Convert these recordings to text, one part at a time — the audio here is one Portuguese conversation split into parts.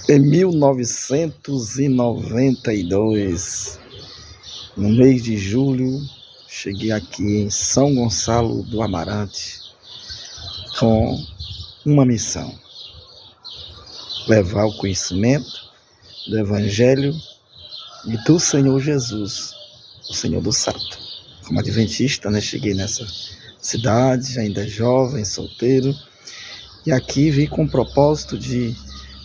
Em 1992, no mês de julho, cheguei aqui em São Gonçalo do Amarante com uma missão: levar o conhecimento do Evangelho e do Senhor Jesus, o Senhor do Santo. Como adventista, cheguei nessa cidade, ainda jovem, solteiro, e aqui vim com o propósito de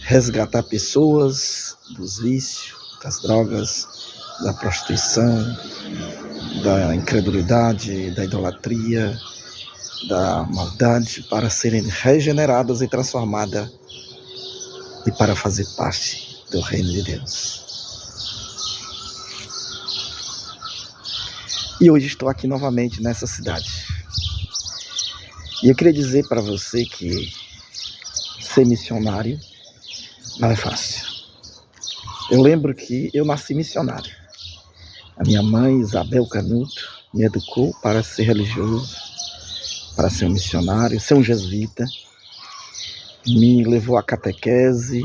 resgatar pessoas dos vícios, das drogas, da prostituição, da incredulidade, da idolatria, da maldade, para serem regeneradas e transformadas e para fazer parte do reino de Deus. E hoje estou aqui novamente nessa cidade. E eu queria dizer para você que ser missionário não é fácil. Eu lembro que eu nasci missionário. A minha mãe, Isabel Canuto, me educou para ser religioso, para ser um missionário, ser um jesuíta. Me levou à catequese.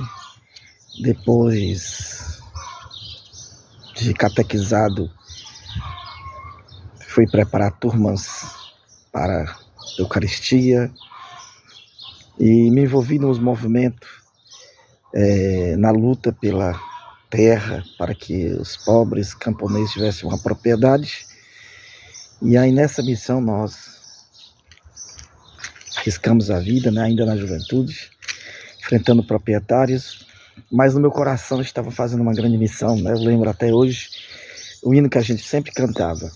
Depois de catequizado, fui preparar turmas para a Eucaristia e me envolvi nos movimentos na luta pela terra, para que os pobres camponeses tivessem uma propriedade. E aí nessa missão nós arriscamos a vida, ainda na juventude, enfrentando proprietários, mas no meu coração estava fazendo uma grande missão. Eu lembro até hoje o hino que a gente sempre cantava: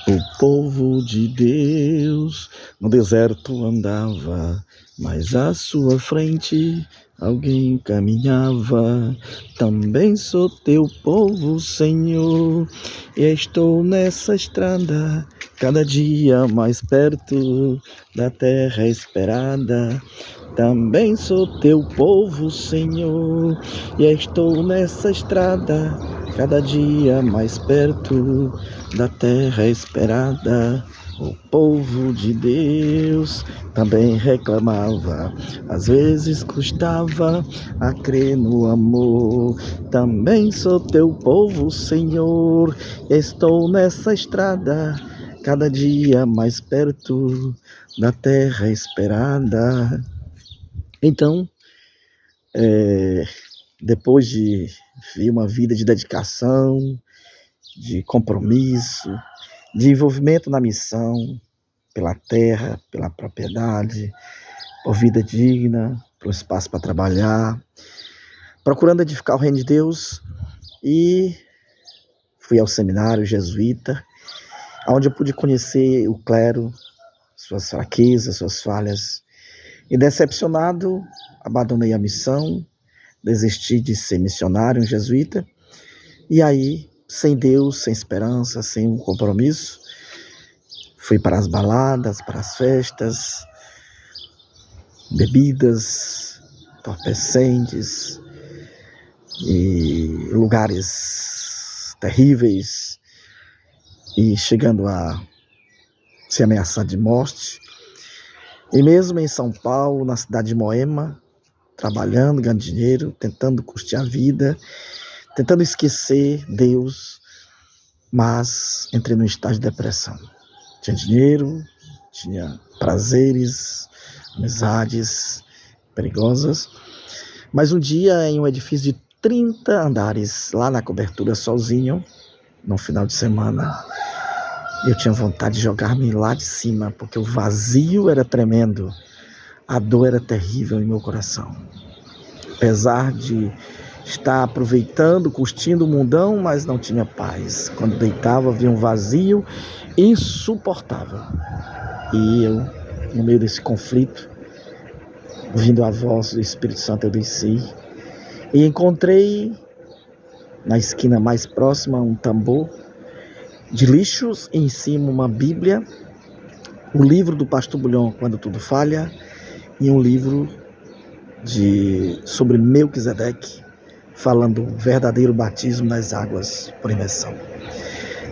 o povo de Deus no deserto andava, mas à sua frente alguém caminhava. Também sou teu povo, Senhor, e estou nessa estrada, cada dia mais perto da terra esperada. Também sou teu povo, Senhor, e estou nessa estrada, cada dia mais perto da terra esperada. O povo de Deus também reclamava, às vezes custava a crer no amor. Também sou teu povo, Senhor, estou nessa estrada, cada dia mais perto da terra esperada. Então, depois de ver uma vida de dedicação, de compromisso, de envolvimento na missão, pela terra, pela propriedade, por vida digna, por um espaço para trabalhar, procurando edificar o reino de Deus, e fui ao seminário jesuíta, onde eu pude conhecer o clero, suas fraquezas, suas falhas, e decepcionado, abandonei a missão, desisti de ser missionário, um jesuíta, e aí, sem Deus, sem esperança, sem um compromisso, fui para as baladas, para as festas, bebidas entorpecentes e lugares terríveis, e chegando a ser ameaçado de morte. E mesmo em São Paulo, na cidade de Moema, trabalhando, ganhando dinheiro, tentando custear a vida, tentando esquecer Deus, mas entrei num estágio de depressão. Tinha dinheiro, tinha prazeres, amizades perigosas, mas um dia, em um edifício de 30 andares, lá na cobertura, sozinho, no final de semana, eu tinha vontade de jogar-me lá de cima, porque o vazio era tremendo, a dor era terrível em meu coração. Apesar de estar aproveitando, curtindo o mundão, mas não tinha paz. Quando deitava, havia um vazio insuportável. E eu, no meio desse conflito, ouvindo a voz do Espírito Santo, eu desci e encontrei na esquina mais próxima um tambor de lixos, em cima uma Bíblia, o livro do Pastor Bulhão, Quando Tudo Falha, e um livro sobre Melquisedeque, falando o verdadeiro batismo nas águas por imersão.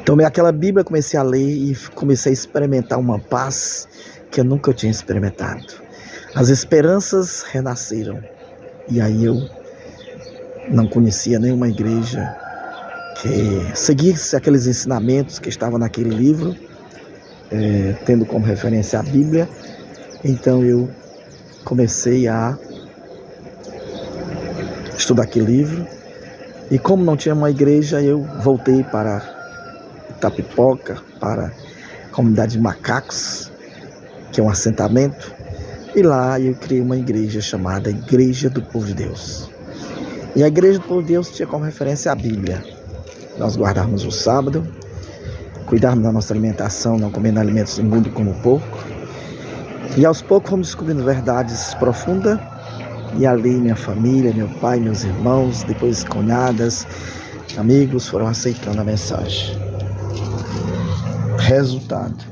Tomei aquela Bíblia, comecei a ler e comecei a experimentar uma paz que eu nunca tinha experimentado. As esperanças renasceram. E aí eu não conhecia nenhuma igreja que seguisse aqueles ensinamentos que estavam naquele livro, tendo como referência a Bíblia. Então eu comecei a estudar aquele livro, e como não tinha uma igreja, eu voltei para Itapipoca, para a comunidade de Macacos, que é um assentamento, e lá eu criei uma igreja chamada Igreja do Povo de Deus. E a Igreja do Povo de Deus tinha como referência a Bíblia. Nós guardávamos o sábado, cuidávamos da nossa alimentação, não comendo alimentos imundos como o porco. E aos poucos fomos descobrindo verdades profundas. E ali minha família, meu pai, meus irmãos, depois cunhadas, amigos foram aceitando a mensagem. Resultado: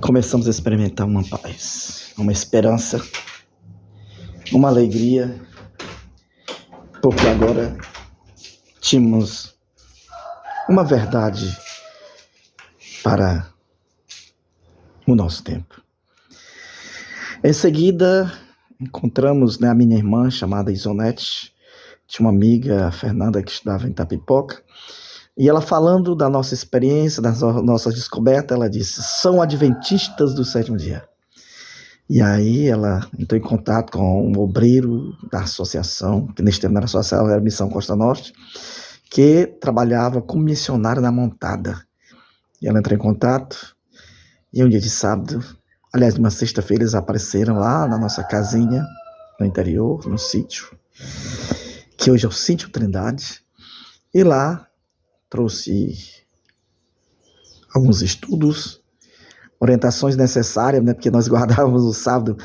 começamos a experimentar uma paz, uma esperança, uma alegria, porque agora tínhamos uma verdade para o nosso tempo. Em seguida, encontramos a minha irmã, chamada Isonete. Tinha uma amiga, a Fernanda, que estudava em Itapipoca. E ela, falando da nossa experiência, das nossas descobertas, ela disse: são adventistas do sétimo dia. E aí ela entrou em contato com um obreiro da associação, que nesse tempo não era associação, era Missão Costa Norte, que trabalhava como missionário na Montada. E ela entrou em contato, e um dia de sábado, aliás, numa sexta-feira, eles apareceram lá na nossa casinha, no interior, no sítio, que hoje é o Sítio Trindade, e lá trouxe alguns estudos, orientações necessárias, porque nós guardávamos o sábado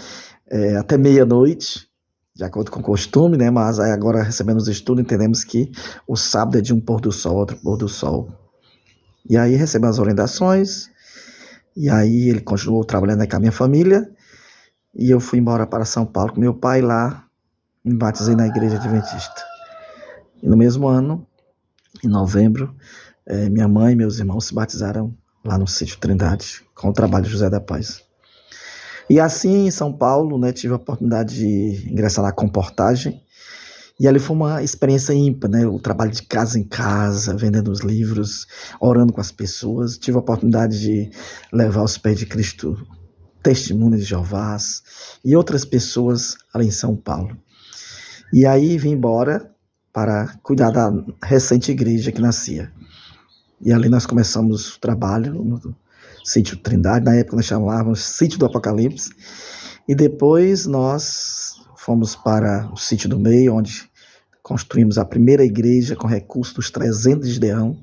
até meia-noite, de acordo com o costume, mas agora recebendo os estudos, entendemos que o sábado é de um pôr do sol, outro pôr do sol. E aí recebemos as orientações, e aí ele continuou trabalhando com a minha família, e eu fui embora para São Paulo com meu pai lá, me batizei na igreja adventista. E no mesmo ano, em novembro, minha mãe e meus irmãos se batizaram lá no Sítio Trindade, com o trabalho de José da Paz. E assim, em São Paulo, tive a oportunidade de ingressar na comportagem, e ali foi uma experiência ímpar, o trabalho de casa em casa, vendendo os livros, orando com as pessoas. Tive a oportunidade de levar aos pés de Cristo Testemunhas de Jeová e outras pessoas ali em São Paulo. E aí vim embora para cuidar da recente igreja que nascia. E ali nós começamos o trabalho no Sítio Trindade, na época nós chamávamos Sítio do Apocalipse, e depois nós fomos para o Sítio do Meio, onde construímos a primeira igreja com recursos dos 300 de Gideão,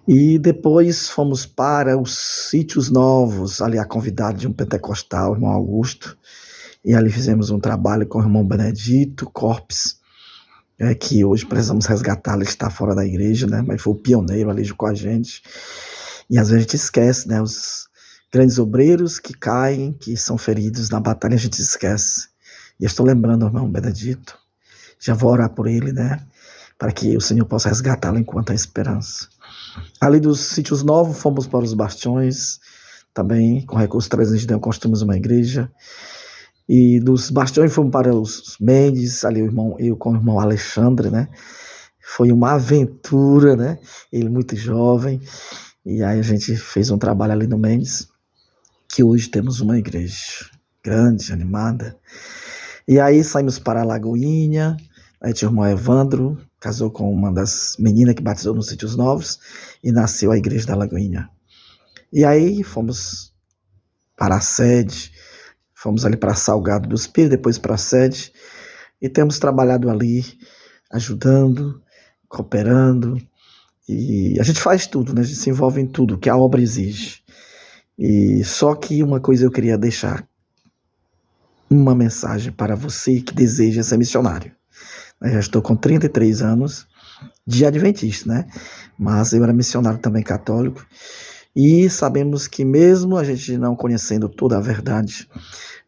e depois fomos para os sítios novos, ali a convidado de um pentecostal, o irmão Augusto, e ali fizemos um trabalho com o irmão Benedito Corpes, que hoje precisamos resgatá-lo, ele está fora da igreja, mas foi o pioneiro ali com a gente. E às vezes a gente esquece, os grandes obreiros que caem, que são feridos na batalha, a gente esquece. E eu estou lembrando o irmão Benedito, já vou orar por ele, para que o Senhor possa resgatá-lo enquanto há esperança. Ali dos sítios novos, fomos para os Bastiões, também com recursos 300 de Gideão, construímos uma igreja. E dos Bastiões fomos para os Mendes, ali eu com o irmão Alexandre, Foi uma aventura, Ele muito jovem. E aí a gente fez um trabalho ali no Mendes, que hoje temos uma igreja grande, animada. E aí saímos para a Lagoinha, aí tinha o irmão Evandro, casou com uma das meninas que batizou nos Sítios Novos, e nasceu a igreja da Lagoinha. E aí fomos para a sede, fomos ali para Salgado do Espírito, depois para a sede, e temos trabalhado ali, ajudando, cooperando, e a gente faz tudo, a gente se envolve em tudo que a obra exige. E só que uma coisa eu queria deixar, uma mensagem para você que deseja ser missionário. Eu já estou com 33 anos de adventista, mas eu era missionário também católico, e sabemos que mesmo a gente não conhecendo toda a verdade,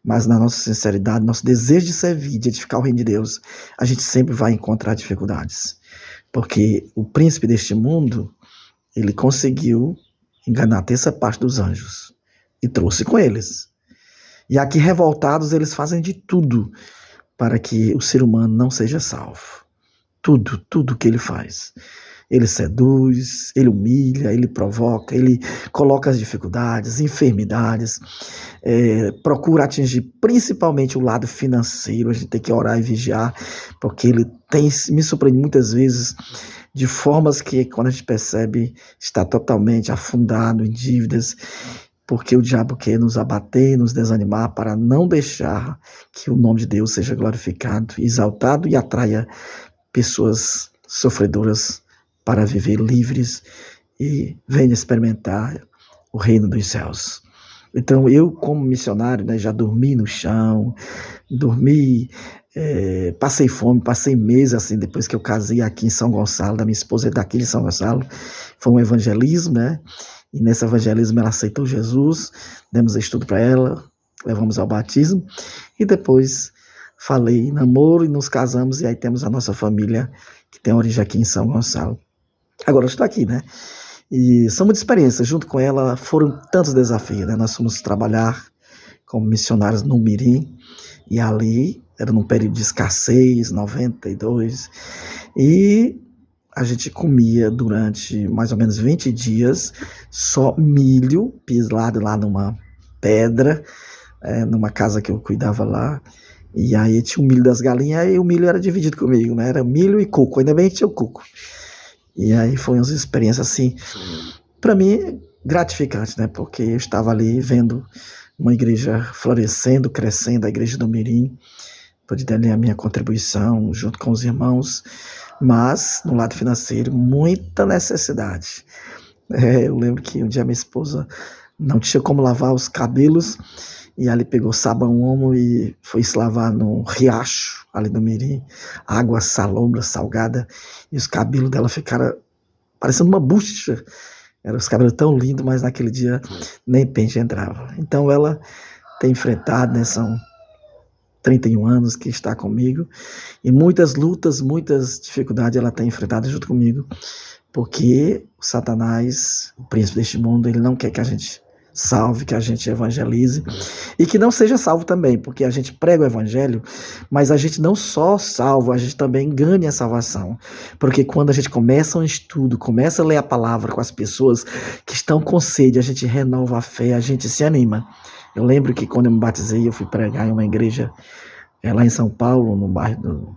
mas na nossa sinceridade, nosso desejo de servir, de edificar o reino de Deus, a gente sempre vai encontrar dificuldades. Porque o príncipe deste mundo, ele conseguiu enganar a terça parte dos anjos e trouxe com eles. E aqui revoltados eles fazem de tudo para que o ser humano não seja salvo. Tudo que ele faz. Ele seduz, ele humilha, ele provoca, ele coloca as dificuldades, enfermidades, procura atingir principalmente o lado financeiro. A gente tem que orar e vigiar, porque ele me surpreende muitas vezes de formas que, quando a gente percebe, está totalmente afundado em dívidas, porque o diabo quer nos abater, nos desanimar, para não deixar que o nome de Deus seja glorificado, exaltado e atraia pessoas sofredoras para viver livres e venha experimentar o reino dos céus. Então eu, como missionário, né, já dormi no chão, passei fome, passei meses assim, depois que eu casei aqui em São Gonçalo, da minha esposa é daqui de São Gonçalo, foi um evangelismo, né? E nesse evangelismo ela aceitou Jesus, demos estudo para ela, levamos ao batismo e depois falei namoro e nos casamos, e aí temos a nossa família que tem origem aqui em São Gonçalo. Agora eu estou aqui, né? E são muitas experiências. Junto com ela foram tantos desafios, né? Nós fomos trabalhar como missionários no Mirim, e ali era num período de escassez, 92, e a gente comia durante mais ou menos 20 dias só milho pisado lá numa pedra, numa casa que eu cuidava lá. E aí tinha o milho das galinhas, e o milho era dividido comigo, né? Era milho e coco, ainda bem que tinha o coco. E aí foi uma experiência assim, para mim, gratificante, né? Porque eu estava ali vendo uma igreja florescendo, crescendo, a igreja do Mirim, pude dar a minha contribuição junto com os irmãos, mas no lado financeiro, muita necessidade. Eu lembro que um dia minha esposa não tinha como lavar os cabelos, e ali pegou sabão Omo e foi se lavar no riacho ali do Mirim, água salobra, salgada, e os cabelos dela ficaram parecendo uma bucha. Os cabelos tão lindos, mas naquele dia nem pente entrava. Então ela tem enfrentado, né, são 31 anos que está comigo, e muitas lutas, muitas dificuldades ela tem enfrentado junto comigo, porque o Satanás, o príncipe deste mundo, ele não quer que a gente salve, que a gente evangelize, e que não seja salvo também, porque a gente prega o evangelho, mas a gente não só salva, a gente também ganha a salvação, porque quando a gente começa um estudo, começa a ler a palavra com as pessoas que estão com sede, a gente renova a fé, a gente se anima. Eu lembro que quando eu me batizei, eu fui pregar em uma igreja lá em São Paulo, no bairro do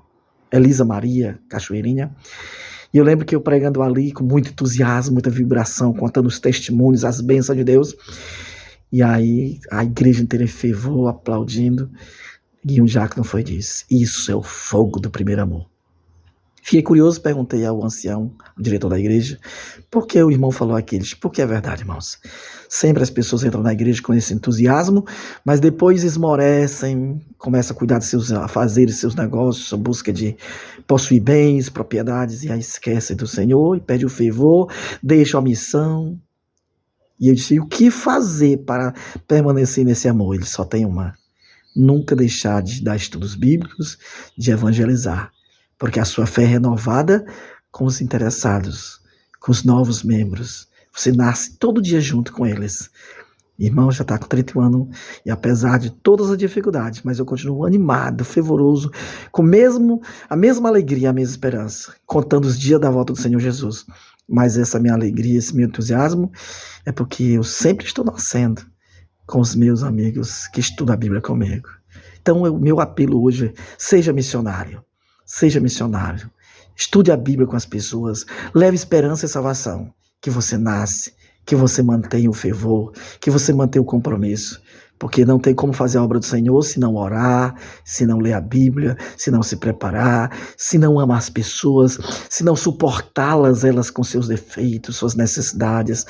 Elisa Maria, Cachoeirinha. E eu lembro que eu pregando ali com muito entusiasmo, muita vibração, contando os testemunhos, as bênçãos de Deus. E aí a igreja inteira fervou, aplaudindo. E um diácono foi e disse: isso é o fogo do primeiro amor. Fiquei curioso, perguntei ao ancião, o diretor da igreja, por que o irmão falou aquilo? Porque é verdade, irmãos. Sempre as pessoas entram na igreja com esse entusiasmo, mas depois esmorecem, começam a cuidar de seus afazeres, seus negócios, a busca de possuir bens, propriedades, e aí esquecem do Senhor e perde o fervor, deixam a missão. E eu disse: e o que fazer para permanecer nesse amor? Ele só tem uma: nunca deixar de dar estudos bíblicos, de evangelizar. Porque a sua fé é renovada com os interessados, com os novos membros. Você nasce todo dia junto com eles. Irmão, já está com 31 anos, e apesar de todas as dificuldades, mas eu continuo animado, fervoroso, com a mesma alegria, a mesma esperança, contando os dias da volta do Senhor Jesus. Mas essa minha alegria, esse meu entusiasmo, é porque eu sempre estou nascendo com os meus amigos que estudam a Bíblia comigo. Então, o meu apelo hoje é: seja missionário. Seja missionário, estude a Bíblia com as pessoas, leve esperança e salvação, que você nasce, que você mantenha o fervor, que você mantenha o compromisso, porque não tem como fazer a obra do Senhor se não orar, se não ler a Bíblia, se não se preparar, se não amar as pessoas, se não suportá-las, elas com seus defeitos, suas necessidades,